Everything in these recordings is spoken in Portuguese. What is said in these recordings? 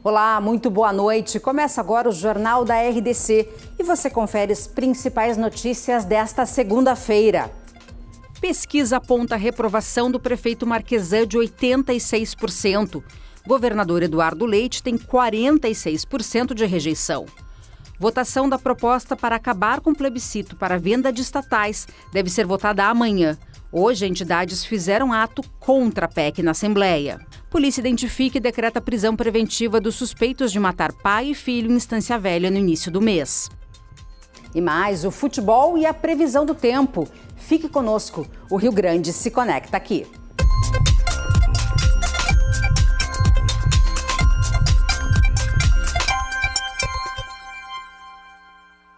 Olá, muito boa noite. Começa agora o Jornal da RDC e você confere as principais notícias desta segunda-feira. Pesquisa aponta a reprovação do prefeito Marquesan de 86%. Governador Eduardo Leite tem 46% de rejeição. Votação da proposta para acabar com o plebiscito para a venda de estatais deve ser votada amanhã. Hoje, entidades fizeram ato contra a PEC na Assembleia. Polícia identifica e decreta prisão preventiva dos suspeitos de matar pai e filho em Estância Velha no início do mês. E mais, o futebol e a previsão do tempo. Fique conosco, o Rio Grande se conecta aqui.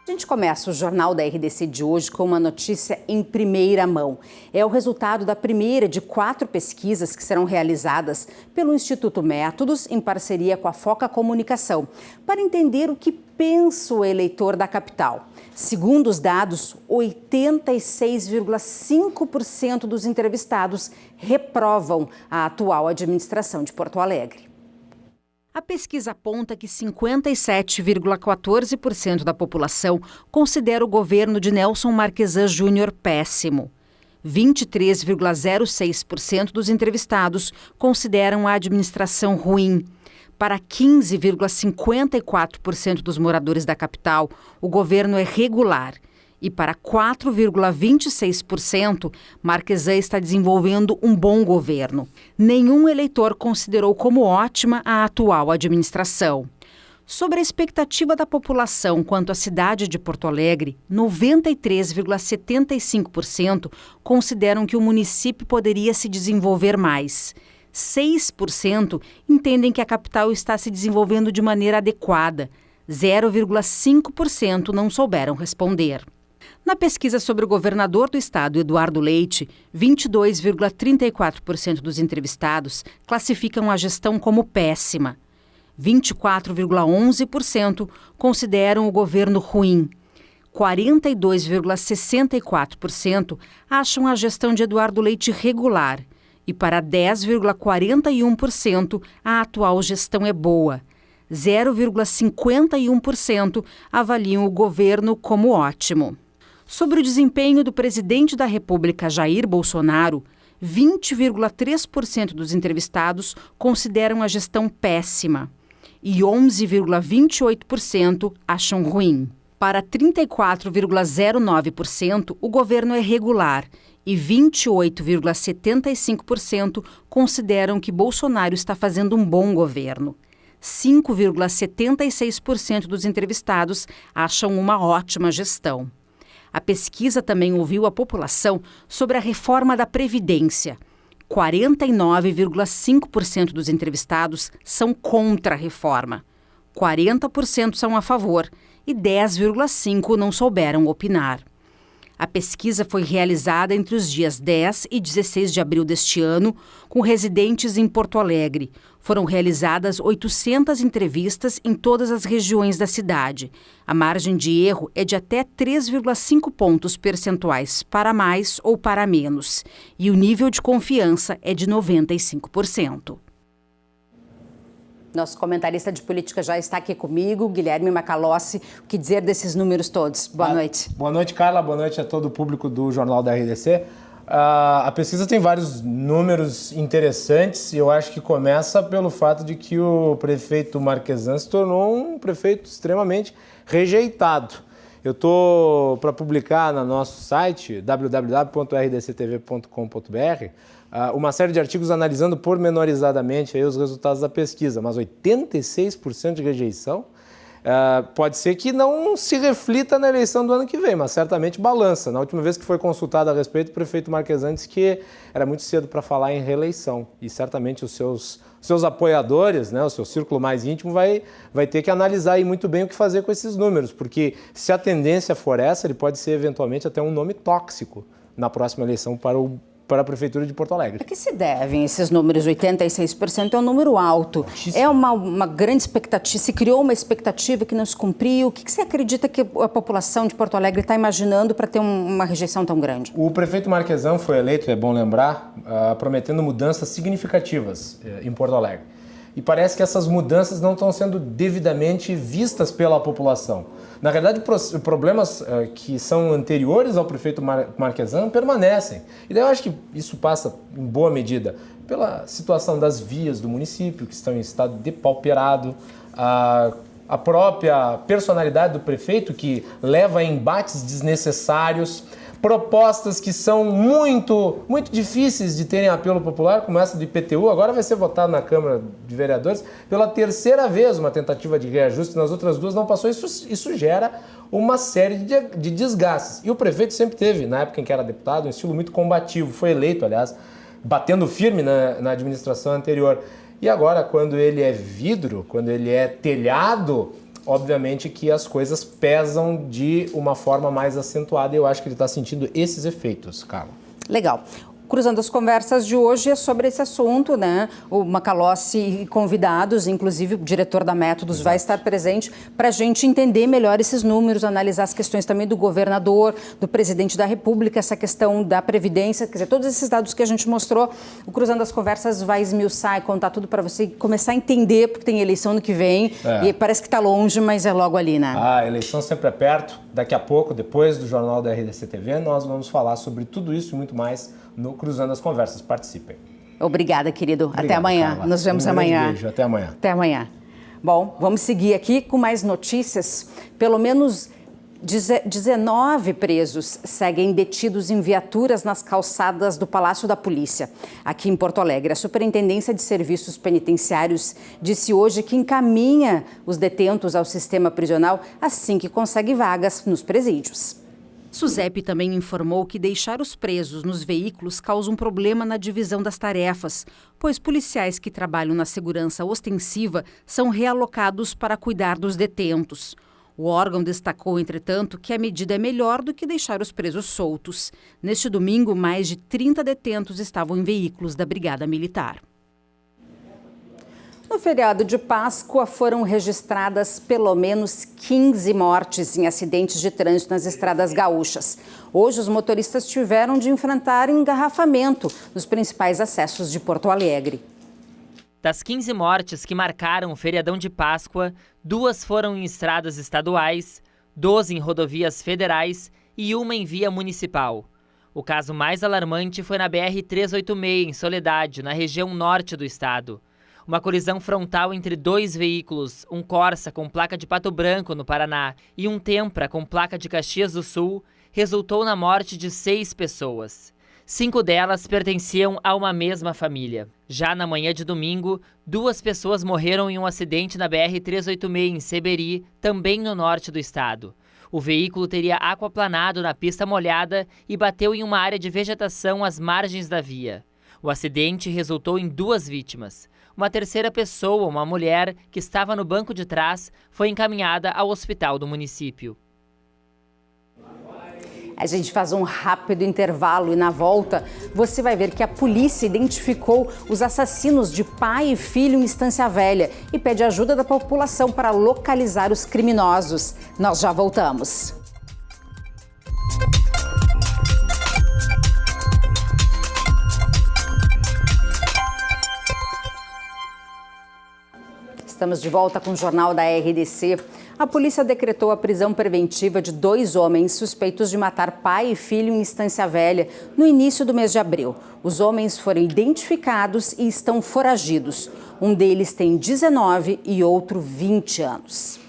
A gente começa o Jornal da RDC de hoje com uma notícia em primeira mão. É o resultado da primeira de 4 pesquisas que serão realizadas pelo Instituto Métodos em parceria com a Foca Comunicação, para entender o que pensa o eleitor da capital. Segundo os dados, 86,5% dos entrevistados reprovam a atual administração de Porto Alegre. A pesquisa aponta que 57,14% da população considera o governo de Nelson Marquesan Júnior péssimo. 23,06% dos entrevistados consideram a administração ruim. Para 15,54% dos moradores da capital, o governo é regular. E para 4,26%, Marquesan está desenvolvendo um bom governo. Nenhum eleitor considerou como ótima a atual administração. Sobre a expectativa da população quanto à cidade de Porto Alegre, 93,75% consideram que o município poderia se desenvolver mais. 6% entendem que a capital está se desenvolvendo de maneira adequada. 0,5% não souberam responder. Na pesquisa sobre o governador do estado, Eduardo Leite, 22,34% dos entrevistados classificam a gestão como péssima. 24,11% consideram o governo ruim. 42,64% acham a gestão de Eduardo Leite regular. E para 10,41%, a atual gestão é boa. 0,51% avaliam o governo como ótimo. Sobre o desempenho do presidente da República, Jair Bolsonaro, 20,3% dos entrevistados consideram a gestão péssima e 11,28% acham ruim. Para 34,09%, o governo é regular e 28,75% consideram que Bolsonaro está fazendo um bom governo. 5,76% dos entrevistados acham uma ótima gestão. A pesquisa também ouviu a população sobre a reforma da Previdência. 49,5% dos entrevistados são contra a reforma. 40% são a favor e 10,5% não souberam opinar. A pesquisa foi realizada entre os dias 10 e 16 de abril deste ano, com residentes em Porto Alegre. Foram realizadas 800 entrevistas em todas as regiões da cidade. A margem de erro é de até 3,5 pontos percentuais para mais ou para menos. E o nível de confiança é de 95%. Nosso comentarista de política já está aqui comigo, Guilherme Macalossi. O que dizer desses números todos? Boa noite. Boa noite, Carla. Boa noite a todo o público do Jornal da RDC. A pesquisa tem vários números interessantes e eu acho que começa pelo fato de que o prefeito Marquesan se tornou um prefeito extremamente rejeitado. Eu estou para publicar no nosso site, www.rdctv.com.br, uma série de artigos analisando pormenorizadamente aí os resultados da pesquisa, mas 86% de rejeição pode ser que não se reflita na eleição do ano que vem, mas certamente balança. Na última vez que foi consultado a respeito, o prefeito Marquesan disse que era muito cedo para falar em reeleição e certamente os seus apoiadores, né, o seu círculo mais íntimo vai ter que analisar aí muito bem o que fazer com esses números, porque se a tendência for essa, ele pode ser eventualmente até um nome tóxico na próxima eleição para a Prefeitura de Porto Alegre. A que se devem esses números? 86% é um número alto. É uma grande expectativa, se criou uma expectativa que não se cumpriu. O que você acredita que a população de Porto Alegre está imaginando para ter uma rejeição tão grande? O prefeito Marquesan foi eleito, é bom lembrar, prometendo mudanças significativas em Porto Alegre. e parece que essas mudanças não estão sendo devidamente vistas pela população. Na realidade, problemas que são anteriores ao prefeito Marquesan permanecem. E daí eu acho que isso passa, em boa medida, pela situação das vias do município, que estão em estado depauperado, a própria personalidade do prefeito, que leva a embates desnecessários, propostas que são muito difíceis de terem apelo popular, como essa do IPTU, agora vai ser votado na Câmara de Vereadores pela terceira vez, uma tentativa de reajuste, nas outras duas não passou. Isso gera uma série de desgastes. E o prefeito sempre teve, na época em que era deputado, um estilo muito combativo, foi eleito, aliás, batendo firme na administração anterior. E agora, quando ele é vidro, quando ele é telhado, obviamente que as coisas pesam de uma forma mais acentuada e eu acho que ele está sentindo esses efeitos, Carla. Legal. Cruzando as conversas de hoje é sobre esse assunto, né? O Macalossi e convidados, inclusive o diretor da Métodos, vai estar presente para a gente entender melhor esses números, analisar as questões também do governador, do presidente da República, essa questão da Previdência, quer dizer, todos esses dados que a gente mostrou, o Cruzando as Conversas vai esmiuçar e contar tudo para você começar a entender, porque tem eleição no que vem e parece que está longe, mas é logo ali, né? A eleição sempre é perto. Daqui a pouco, depois do Jornal da RDC TV, nós vamos falar sobre tudo isso e muito mais no Cruzando as Conversas. Participem. Obrigada, querido. Obrigado, até amanhã. Carla. Nos vemos amanhã. Beijo. Até amanhã. Até amanhã. Bom, vamos seguir aqui com mais notícias. Pelo menos 19 presos seguem detidos em viaturas nas calçadas do Palácio da Polícia, aqui em Porto Alegre. A Superintendência de Serviços Penitenciários disse hoje que encaminha os detentos ao sistema prisional assim que consegue vagas nos presídios. Suzep também informou que deixar os presos nos veículos causa um problema na divisão das tarefas, pois policiais que trabalham na segurança ostensiva são realocados para cuidar dos detentos. O órgão destacou, entretanto, que a medida é melhor do que deixar os presos soltos. Neste domingo, mais de 30 detentos estavam em veículos da Brigada Militar. No feriado de Páscoa, foram registradas pelo menos 15 mortes em acidentes de trânsito nas estradas gaúchas. Hoje, os motoristas tiveram de enfrentar engarrafamento nos principais acessos de Porto Alegre. Das 15 mortes que marcaram o feriadão de Páscoa, 2 foram em estradas estaduais, 12 em rodovias federais e 1 em via municipal. O caso mais alarmante foi na BR-386, em Soledade, na região norte do estado. Uma colisão frontal entre 2 veículos, um Corsa com placa de Pato Branco, no Paraná, e um Tempra com placa de Caxias do Sul, resultou na morte de 6 pessoas. 5 delas pertenciam a uma mesma família. Já na manhã de domingo, 2 pessoas morreram em um acidente na BR-386, em Seberi, também no norte do estado. O veículo teria aquaplanado na pista molhada e bateu em uma área de vegetação às margens da via. O acidente resultou em 2 vítimas. Uma terceira pessoa, uma mulher, que estava no banco de trás, foi encaminhada ao hospital do município. A gente faz um rápido intervalo e na volta você vai ver que a polícia identificou os assassinos de pai e filho em Estância Velha e pede ajuda da população para localizar os criminosos. Nós já voltamos. Estamos de volta com o Jornal da RDC. A polícia decretou a prisão preventiva de 2 homens suspeitos de matar pai e filho em Estância Velha no início do mês de abril. Os homens foram identificados e estão foragidos. Um deles tem 19 e outro 20 anos.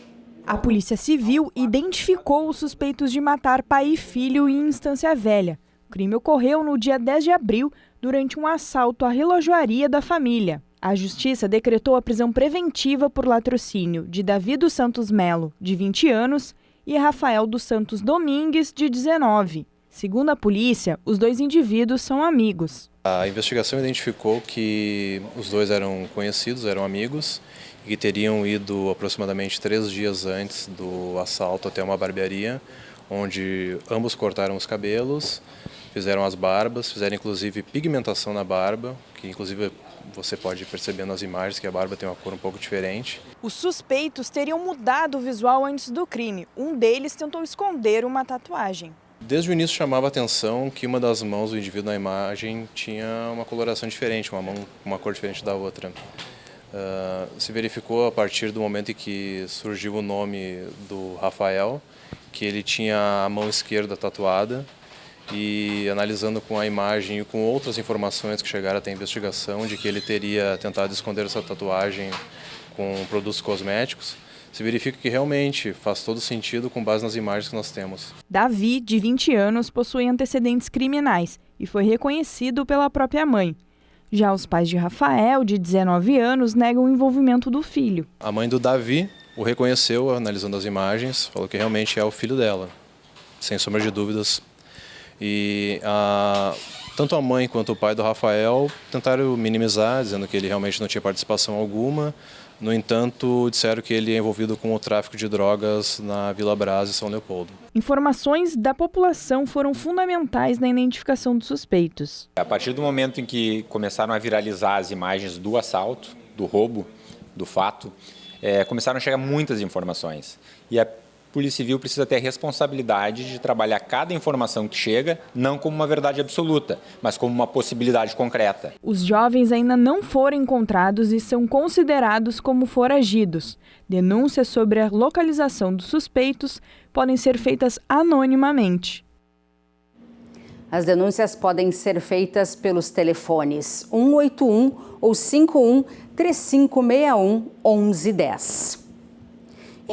A Polícia Civil identificou os suspeitos de matar pai e filho em Estância Velha. O crime ocorreu no dia 10 de abril, durante um assalto à relojoaria da família. A Justiça decretou a prisão preventiva por latrocínio de Davi dos Santos Melo, de 20 anos, e Rafael dos Santos Domingues, de 19. Segundo a polícia, os 2 indivíduos são amigos. A investigação identificou que os 2 eram conhecidos, eram amigos, e que teriam ido aproximadamente 3 dias antes do assalto até uma barbearia, onde ambos cortaram os cabelos, fizeram as barbas, fizeram inclusive pigmentação na barba, que inclusive você pode perceber nas imagens que a barba tem uma cor um pouco diferente. Os suspeitos teriam mudado o visual antes do crime. Um deles tentou esconder uma tatuagem. Desde o início chamava a atenção que uma das mãos do indivíduo na imagem tinha uma coloração diferente, uma mão com uma cor diferente da outra. Se verificou a partir do momento em que surgiu o nome do Rafael, que ele tinha a mão esquerda tatuada, e analisando com a imagem e com outras informações que chegaram até a investigação de que ele teria tentado esconder essa tatuagem com produtos cosméticos, se verifica que realmente faz todo sentido com base nas imagens que nós temos. Davi, de 20 anos, possui antecedentes criminais e foi reconhecido pela própria mãe. Já os pais de Rafael, de 19 anos, negam o envolvimento do filho. A mãe do Davi o reconheceu, analisando as imagens, falou que realmente é o filho dela, sem sombra de dúvidas. E tanto a mãe quanto o pai do Rafael tentaram minimizar, dizendo que ele realmente não tinha participação alguma. No entanto, disseram que ele é envolvido com o tráfico de drogas na Vila Brás e São Leopoldo. Informações da população foram fundamentais na identificação dos suspeitos. A partir do momento em que começaram a viralizar as imagens do assalto, do roubo, do fato, começaram a chegar muitas informações. E a Polícia Civil precisa ter a responsabilidade de trabalhar cada informação que chega, não como uma verdade absoluta, mas como uma possibilidade concreta. Os jovens ainda não foram encontrados e são considerados como foragidos. Denúncias sobre a localização dos suspeitos podem ser feitas anonimamente. As denúncias podem ser feitas pelos telefones 181 ou 51 3561 1110.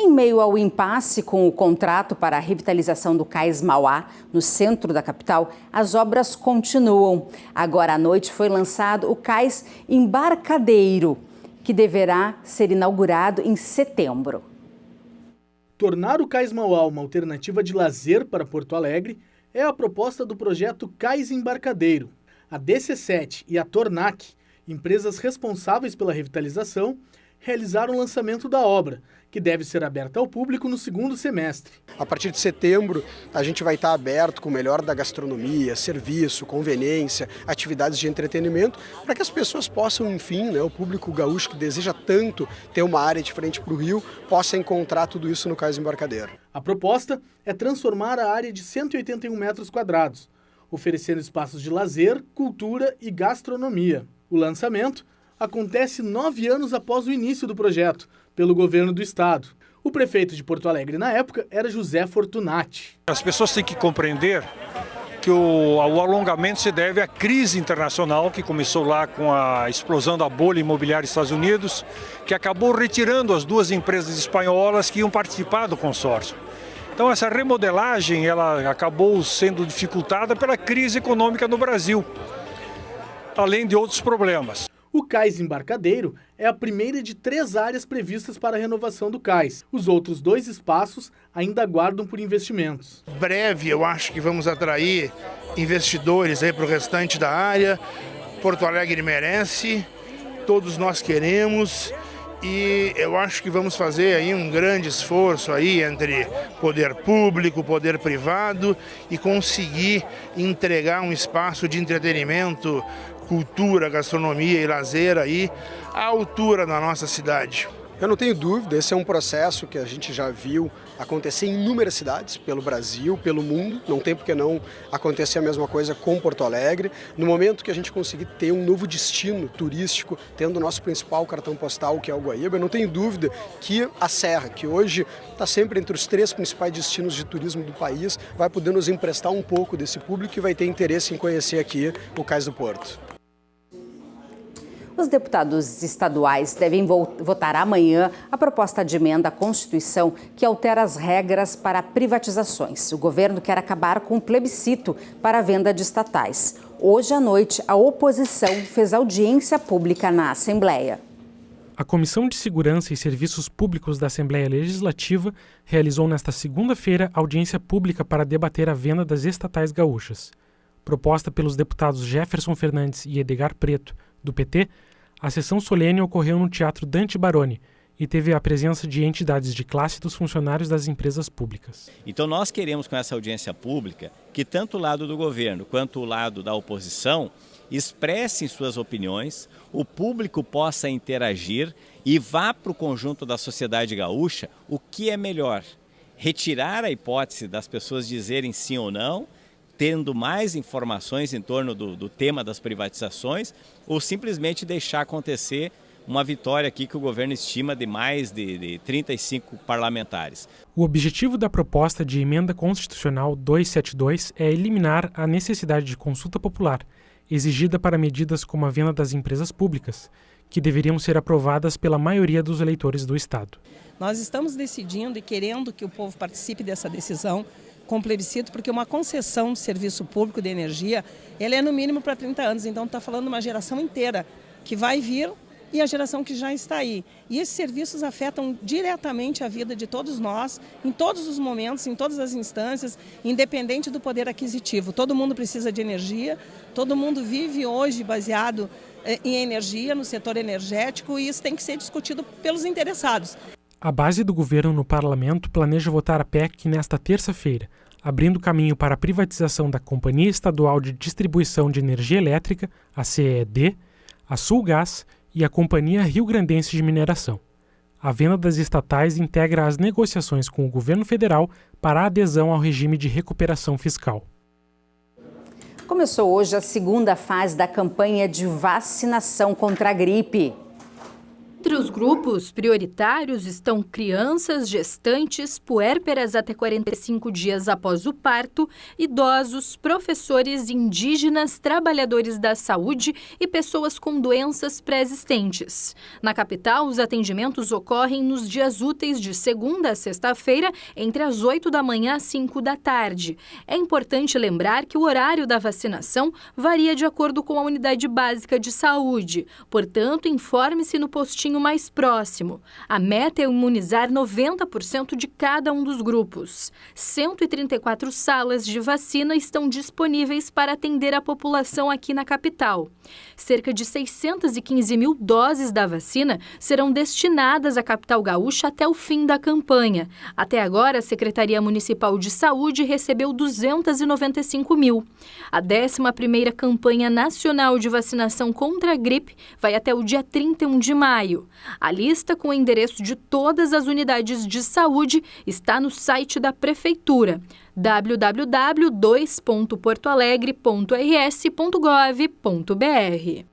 Em meio ao impasse com o contrato para a revitalização do Cais Mauá, no centro da capital, as obras continuam. Agora à noite foi lançado o Cais Embarcadeiro, que deverá ser inaugurado em setembro. Tornar o Cais Mauá uma alternativa de lazer para Porto Alegre é a proposta do projeto Cais Embarcadeiro. A DC7 e a Tornac, empresas responsáveis pela revitalização, realizaram o lançamento da obra, que deve ser aberta ao público no segundo semestre. A partir de setembro, a gente vai estar aberto com o melhor da gastronomia, serviço, conveniência, atividades de entretenimento, para que as pessoas possam, enfim, o público gaúcho que deseja tanto ter uma área diferente para o Rio, possa encontrar tudo isso no Cais Embarcadeiro. A proposta é transformar a área de 181 metros quadrados, oferecendo espaços de lazer, cultura e gastronomia. O lançamento acontece 9 anos após o início do projeto, pelo governo do estado. O prefeito de Porto Alegre na época era José Fortunati. As pessoas têm que compreender que o alongamento se deve à crise internacional que começou lá com a explosão da bolha imobiliária dos Estados Unidos, que acabou retirando as duas empresas espanholas que iam participar do consórcio. Então essa remodelagem ela acabou sendo dificultada pela crise econômica no Brasil, além de outros problemas. O Cais Embarcadeiro é a primeira de 3 áreas previstas para a renovação do cais. Os outros 2 espaços ainda aguardam por investimentos. Breve, eu acho que vamos atrair investidores para o restante da área. Porto Alegre merece, todos nós queremos. E eu acho que vamos fazer aí um grande esforço aí entre poder público, poder privado e conseguir entregar um espaço de entretenimento, cultura, gastronomia e lazer aí à altura da nossa cidade. Eu não tenho dúvida, esse é um processo que a gente já viu acontecer em inúmeras cidades, pelo Brasil, pelo mundo. Não tem por que não acontecer a mesma coisa com Porto Alegre. No momento que a gente conseguir ter um novo destino turístico, tendo o nosso principal cartão postal, que é o Guaíba, eu não tenho dúvida que a Serra, que hoje está sempre entre os 3 principais destinos de turismo do país, vai poder nos emprestar um pouco desse público e vai ter interesse em conhecer aqui o Cais do Porto. Os deputados estaduais devem votar amanhã a proposta de emenda à Constituição que altera as regras para privatizações. O governo quer acabar com o plebiscito para a venda de estatais. Hoje à noite, a oposição fez audiência pública na Assembleia. A Comissão de Segurança e Serviços Públicos da Assembleia Legislativa realizou nesta segunda-feira audiência pública para debater a venda das estatais gaúchas. Proposta pelos deputados Jefferson Fernandes e Edgar Preto, do PT, a sessão solene ocorreu no Teatro Dante Baroni e teve a presença de entidades de classe dos funcionários das empresas públicas. Então nós queremos com essa audiência pública que tanto o lado do governo quanto o lado da oposição expressem suas opiniões, o público possa interagir e vá para o conjunto da sociedade gaúcha o que é melhor. Retirar a hipótese das pessoas dizerem sim ou não, tendo mais informações em torno do tema das privatizações, ou simplesmente deixar acontecer uma vitória aqui que o governo estima de mais de 35 parlamentares. O objetivo da proposta de emenda constitucional 272 é eliminar a necessidade de consulta popular, exigida para medidas como a venda das empresas públicas, que deveriam ser aprovadas pela maioria dos eleitores do Estado. Nós estamos decidindo e querendo que o povo participe dessa decisão com plebiscito, porque uma concessão de serviço público de energia, ela é no mínimo para 30 anos, então está falando de uma geração inteira que vai vir e a geração que já está aí. E esses serviços afetam diretamente a vida de todos nós, em todos os momentos, em todas as instâncias, independente do poder aquisitivo. Todo mundo precisa de energia, todo mundo vive hoje baseado em energia, no setor energético, e isso tem que ser discutido pelos interessados. A base do governo no parlamento planeja votar a PEC nesta terça-feira, abrindo caminho para a privatização da Companhia Estadual de Distribuição de Energia Elétrica, a CED, a Sulgás e a Companhia Rio-Grandense de Mineração. A venda das estatais integra as negociações com o governo federal para a adesão ao regime de recuperação fiscal. Começou hoje a segunda fase da campanha de vacinação contra a gripe. Entre os grupos prioritários estão crianças, gestantes, puérperas até 45 dias após o parto, idosos, professores, indígenas, trabalhadores da saúde e pessoas com doenças pré-existentes. Na capital, os atendimentos ocorrem nos dias úteis de segunda a sexta-feira, entre as 8 da manhã às 5 da tarde. É importante lembrar que o horário da vacinação varia de acordo com a unidade básica de saúde. Portanto, informe-se no postinho mais próximo. A meta é imunizar 90% de cada um dos grupos. 134 salas de vacina estão disponíveis para atender a população aqui na capital. Cerca de 615 mil doses da vacina serão destinadas à capital gaúcha até o fim da campanha. Até agora, a Secretaria Municipal de Saúde recebeu 295 mil. A 11ª campanha nacional de vacinação contra a gripe vai até o dia 31 de maio. A lista com o endereço de todas as unidades de saúde está no site da Prefeitura, www.portoalegre.rs.gov.br.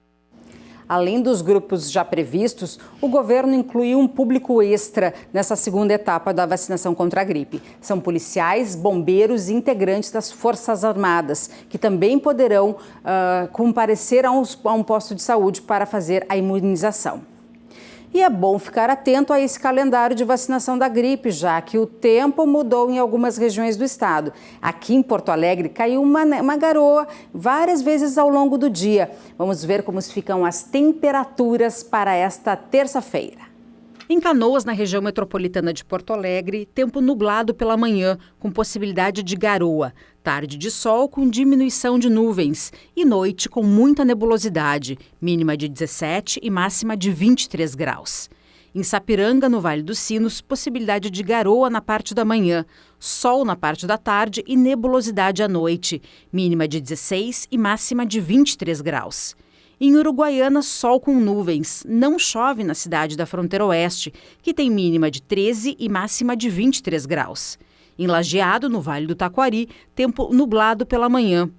Além dos grupos já previstos, o governo incluiu um público extra nessa segunda etapa da vacinação contra a gripe. São policiais, bombeiros e integrantes das Forças Armadas, que também poderão comparecer a um posto de saúde para fazer a imunização. E é bom ficar atento a esse calendário de vacinação da gripe, já que o tempo mudou em algumas regiões do estado. Aqui em Porto Alegre caiu uma garoa várias vezes ao longo do dia. Vamos ver como ficam as temperaturas para esta terça-feira. Em Canoas, na região metropolitana de Porto Alegre, tempo nublado pela manhã, com possibilidade de garoa. Tarde de sol com diminuição de nuvens e noite com muita nebulosidade, mínima de 17 e máxima de 23 graus. Em Sapiranga, no Vale dos Sinos, possibilidade de garoa na parte da manhã, sol na parte da tarde e nebulosidade à noite, mínima de 16 e máxima de 23 graus. Em Uruguaiana, sol com nuvens. Não chove na cidade da fronteira oeste, que tem mínima de 13 e máxima de 23 graus. Em Lajeado, no Vale do Taquari, tempo nublado pela manhã.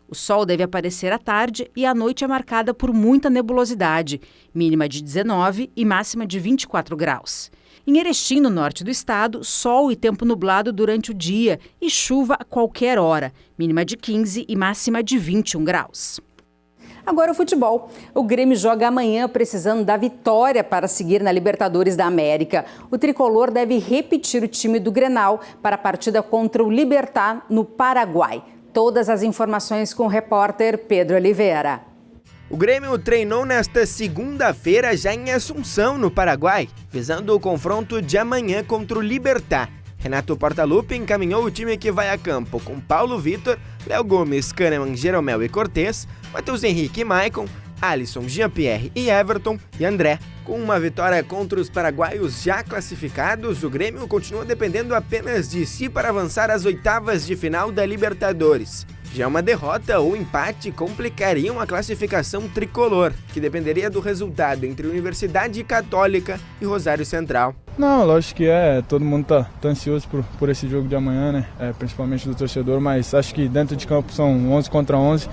O sol deve aparecer à tarde e a noite é marcada por muita nebulosidade, mínima de 19 e máxima de 24 graus. Em Erechim, no norte do estado, sol e tempo nublado durante o dia e chuva a qualquer hora, mínima de 15 e máxima de 21 graus. Agora o futebol. O Grêmio joga amanhã precisando da vitória para seguir na Libertadores da América. O tricolor deve repetir o time do Grenal para a partida contra o Libertad no Paraguai. Todas as informações com o repórter Pedro Oliveira. O Grêmio treinou nesta segunda-feira já em Assunção, no Paraguai, visando o confronto de amanhã contra o Libertad. Renato Portaluppi encaminhou o time que vai a campo com Paulo Vitor, Léo Gomes, Kahneman, Jeromel e Cortez, Matheus Henrique e Maicon, Alisson, Jean-Pierre e Everton e André. Com uma vitória contra os paraguaios já classificados, o Grêmio continua dependendo apenas de si para avançar às oitavas de final da Libertadores. Já uma derrota ou empate complicariam a classificação tricolor, que dependeria do resultado entre Universidade Católica e Rosário Central. Não, lógico que todo mundo tá ansioso por esse jogo de amanhã, né? Principalmente do torcedor, mas acho que dentro de campo são 11 contra 11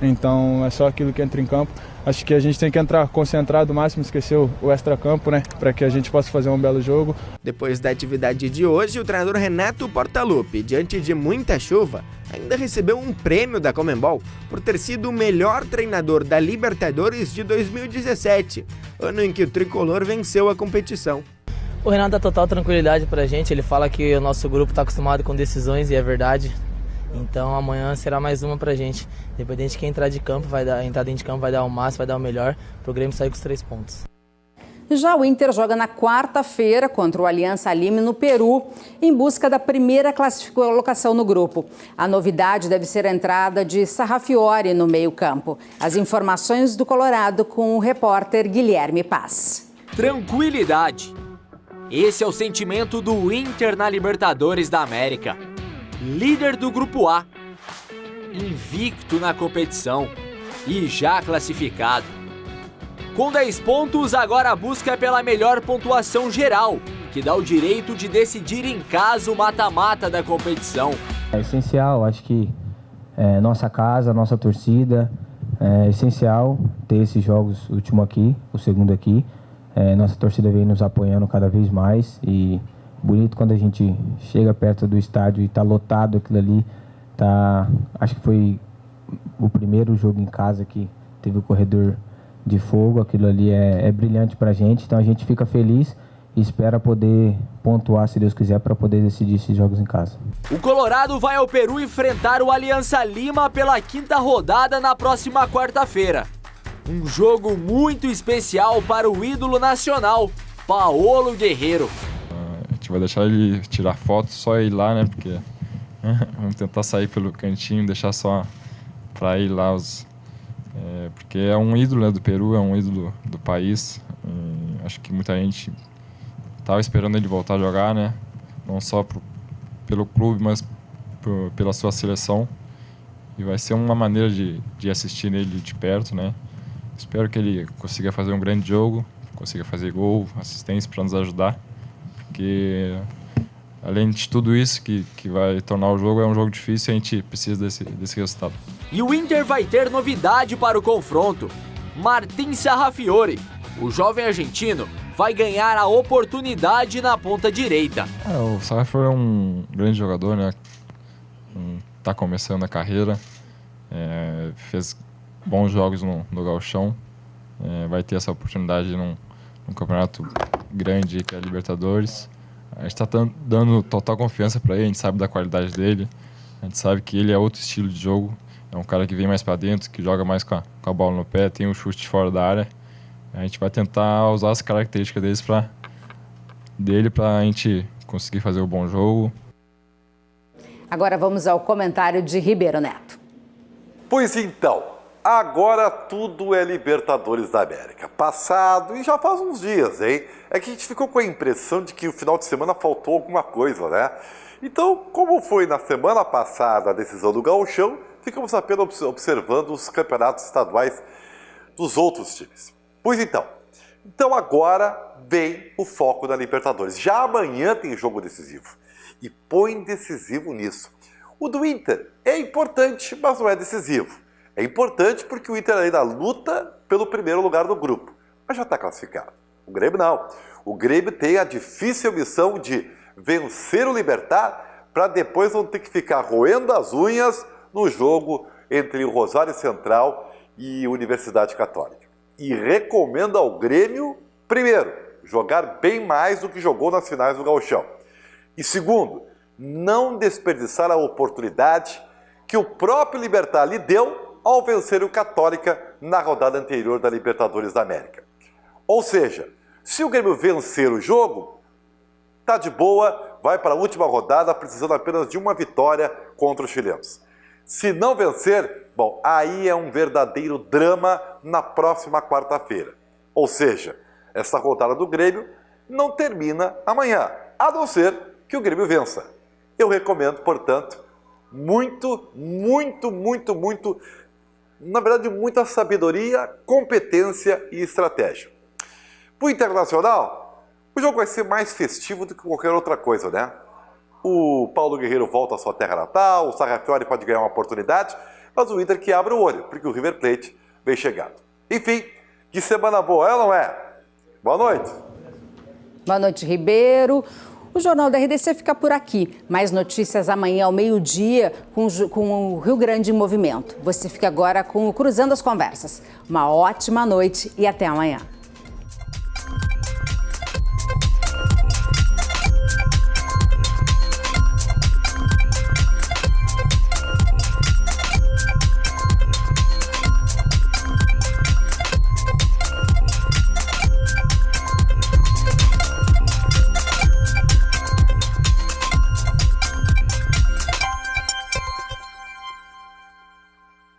então é só aquilo que entra em campo. Acho que a gente tem que entrar concentrado o máximo, esquecer o extracampo, né, para que a gente possa fazer um belo jogo. Depois da atividade de hoje, o treinador Renato Portaluppi, diante de muita chuva, ainda recebeu um prêmio da Conmebol por ter sido o melhor treinador da Libertadores de 2017, ano em que o tricolor venceu a competição. O Renato dá total tranquilidade pra gente, ele fala que o nosso grupo está acostumado com decisões e é verdade. Então amanhã será mais uma pra gente. Independente de quem entrar dentro de campo vai dar o máximo, vai dar o melhor, pro Grêmio sair com os 3 pontos. Já o Inter joga na quarta-feira contra o Aliança Lima no Peru, em busca da primeira colocação no grupo. A novidade deve ser a entrada de Sarrafiori no meio-campo. As informações do Colorado com o repórter Guilherme Paz. Tranquilidade. Esse é o sentimento do Inter na Libertadores da América. Líder do Grupo A, invicto na competição e já classificado. Com 10 pontos, agora a busca é pela melhor pontuação geral, que dá o direito de decidir em casa o mata-mata da competição. É essencial, acho que nossa casa, nossa torcida, é essencial ter esses jogos, o último aqui, o segundo aqui. Nossa torcida vem nos apoiando cada vez mais e bonito quando a gente chega perto do estádio e tá lotado aquilo ali. Acho que foi o primeiro jogo em casa que teve o corredor de fogo. Aquilo ali é brilhante pra gente, então a gente fica feliz e espera poder pontuar, se Deus quiser, para poder decidir esses jogos em casa. O Colorado vai ao Peru enfrentar o Aliança Lima pela 5ª rodada na próxima quarta-feira. Um jogo muito especial para o ídolo nacional, Paolo Guerreiro. A gente vai deixar ele tirar foto, só ir lá, né? Porque vamos tentar sair pelo cantinho, deixar só para ir lá porque é um ídolo, né, do Peru, é um ídolo do país. Acho que muita gente estava esperando ele voltar a jogar, né? Não só pelo clube, mas pela sua seleção. E vai ser uma maneira de assistir ele de perto, né? Espero que ele consiga fazer um grande jogo, consiga fazer gol, assistência para nos ajudar. Porque além de tudo isso que vai tornar o jogo, é um jogo difícil e a gente precisa desse resultado. E o Inter vai ter novidade para o confronto. Martín Sarrafiori, o jovem argentino, vai ganhar a oportunidade na ponta direita. O Sarrafiori é um grande jogador, né? Tá começando a carreira, fez bons jogos no Gauchão, vai ter essa oportunidade num campeonato grande que é a Libertadores. A gente está dando total confiança para ele, a gente sabe da qualidade dele, a gente sabe que ele é outro estilo de jogo, é um cara que vem mais para dentro, que joga mais com a bola no pé, tem um chute de fora da área. A gente vai tentar usar as características dele para a gente conseguir fazer um bom jogo. Agora vamos ao comentário de Ribeiro Neto. Pois então, agora tudo é Libertadores da América. Passado, e já faz uns dias, hein? É que a gente ficou com a impressão de que o final de semana faltou alguma coisa, né? Então, como foi na semana passada a decisão do Gauchão, ficamos apenas observando os campeonatos estaduais dos outros times. Pois então agora vem o foco na Libertadores. Já amanhã tem jogo decisivo. E põe decisivo nisso. O do Inter é importante, mas não é decisivo. É importante porque o Inter ainda luta pelo primeiro lugar do grupo, mas já está classificado. O Grêmio não. O Grêmio tem a difícil missão de vencer o Libertad para depois não ter que ficar roendo as unhas no jogo entre o Rosário Central e a Universidade Católica. E recomendo ao Grêmio, primeiro, jogar bem mais do que jogou nas finais do Gauchão. E segundo, não desperdiçar a oportunidade que o próprio Libertad lhe deu ao vencer o Católica na rodada anterior da Libertadores da América. Ou seja, se o Grêmio vencer o jogo, tá de boa, vai para a última rodada precisando apenas de uma vitória contra os chilenos. Se não vencer, bom, aí é um verdadeiro drama na próxima quarta-feira. Ou seja, essa rodada do Grêmio não termina amanhã, a não ser que o Grêmio vença. Eu recomendo, portanto, na verdade, muita sabedoria, competência e estratégia. Para o Internacional, o jogo vai ser mais festivo do que qualquer outra coisa, né? O Paulo Guerreiro volta à sua terra natal, o Sarrafiori pode ganhar uma oportunidade, mas o Inter que abre o olho, porque o River Plate vem chegando. Enfim, que semana boa, é ou não é? Boa noite. Boa noite, Ribeiro. O Jornal da RDC fica por aqui. Mais notícias amanhã ao meio-dia com o Rio Grande em movimento. Você fica agora com o Cruzando as Conversas. Uma ótima noite e até amanhã.